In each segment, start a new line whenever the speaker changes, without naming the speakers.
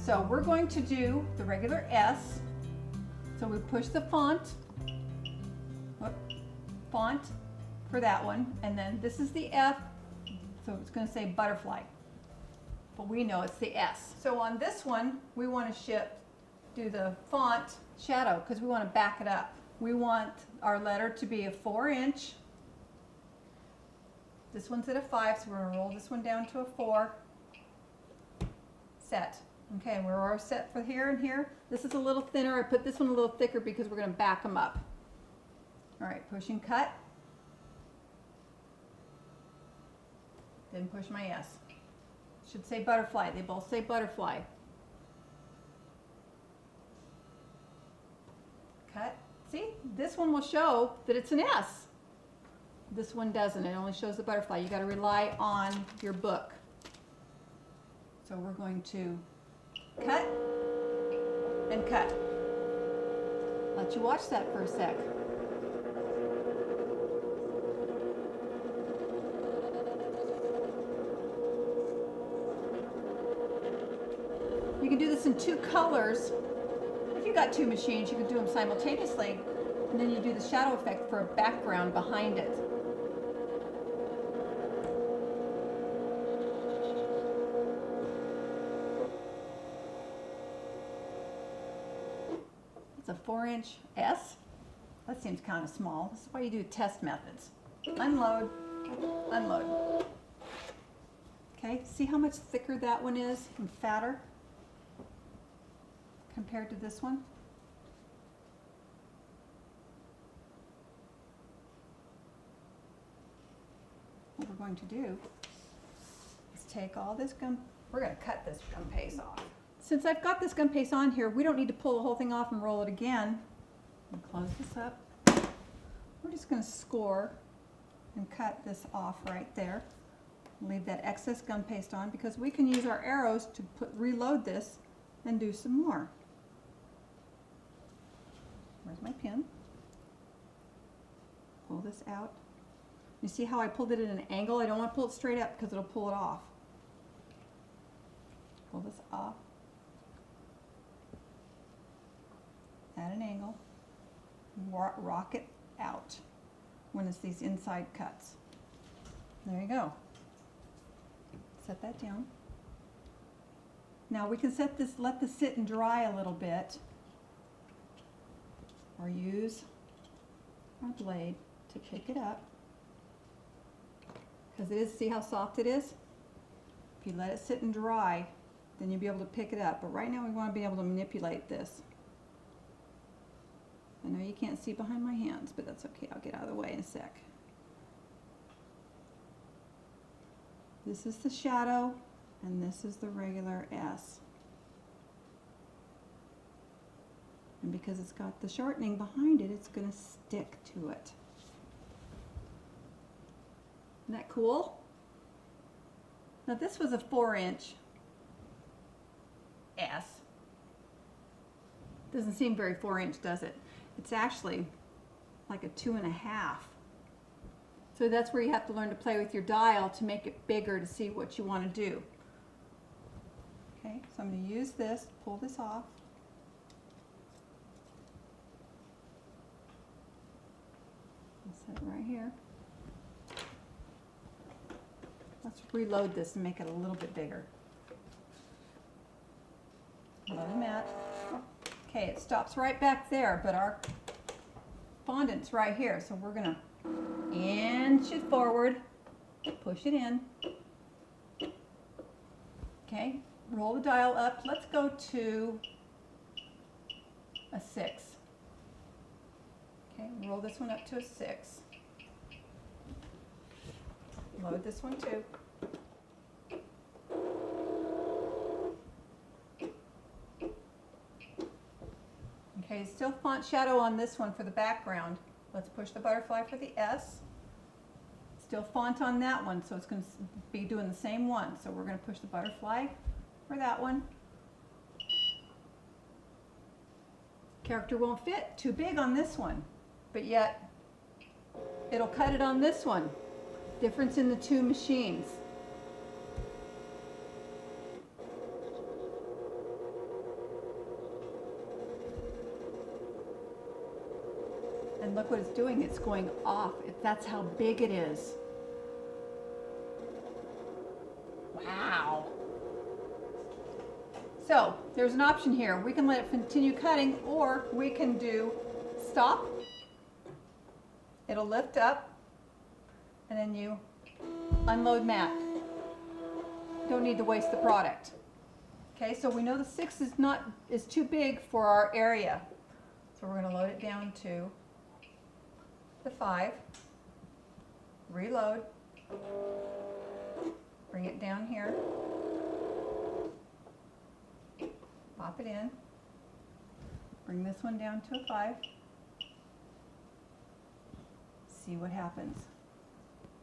So we're going to do the regular S. So we push the font for that one, and then this is the F, so it's going to say butterfly, but we know it's the S. So on this one, we want to do the font shadow because we want to back it up. We want our letter to be a 4-inch. This one's at a 5, so we're going to roll this one down to a 4. Set. Okay, we're all set for here and here. This is a little thinner. I put this one a little thicker because we're going to back them up. All right, push and cut. Then push my S. Should say butterfly. They both say butterfly. Cut. See, this one will show that it's an S. This one doesn't. It only shows the butterfly. You got to rely on your book. So we're going to cut and cut. Let you watch that for a sec. You can do this in 2 colors. If you got 2 machines, you can do them simultaneously, and then you do the shadow effect for a background behind it. It's a 4-inch S. That seems kind of small. This is why you do test methods. Unload, unload. Okay, see how much thicker that one is and fatter compared to this one? What we're going to do is take all this gum, we're going to cut this gum paste off. Since I've got this gum paste on here, we don't need to pull the whole thing off and roll it again. And close this up. We're just going to score and cut this off right there. Leave that excess gum paste on because we can use our arrows to reload this and do some more. Where's my pin? Pull this out. You see how I pulled it at an angle? I don't want to pull it straight up because it'll pull it off. Pull this off. At an angle. Rock it out when it's these inside cuts. There you go. Set that down. Now we can let this sit and dry a little bit, or use our blade to pick it up, because it is, see how soft it is? If you let it sit and dry, then you'll be able to pick it up. But right now we want to be able to manipulate this. I know you can't see behind my hands, but that's okay. I'll get out of the way in a sec. This is the shadow, and this is the regular S. And because it's got the shortening behind it, it's going to stick to it. Isn't that cool? Now this was a 4-inch S. Doesn't seem very 4-inch, does it? It's actually like a 2.5. So that's where you have to learn to play with your dial to make it bigger to see what you want to do. Okay, so I'm going to use this, pull this off. Set it right here. Let's reload this and make it a little bit bigger. Load the mat. Okay, it stops right back there, but our fondant's right here, so we're going to inch it forward, push it in. Okay, roll the dial up. Let's go to a 6. Okay, roll this one up to a 6. Load this one too. Okay, still font shadow on this one for the background. Let's push the butterfly for the S. Still font on that one, so it's going to be doing the same one. So we're going to push the butterfly for that one. Character won't fit, too big on this one, but yet it'll cut it on this one. Difference in the 2 machines. And look what it's doing, it's going off. That's how big it is. Wow. So there's an option here. We can let it continue cutting, or we can do stop. It'll lift up, and then you unload mat. Don't need to waste the product. Okay, so we know the 6 is too big for our area. So we're going to load it down to the 5. Reload. Bring it down here. Pop it in. Bring this one down to a 5. See what happens.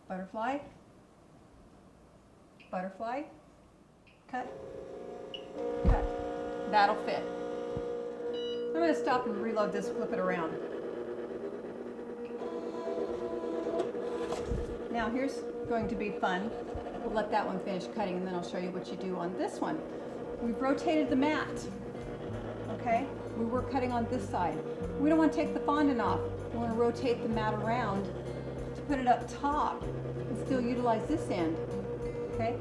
Butterfly. Butterfly. Cut. Cut. That'll fit. I'm going to stop and reload this, flip it around. Now here's going to be fun. We'll let that one finish cutting, and then I'll show you what you do on this one. We've rotated the mat. Okay? We were cutting on this side. We don't want to take the fondant off. We want to rotate the mat around to put it up top and still utilize this end. Okay?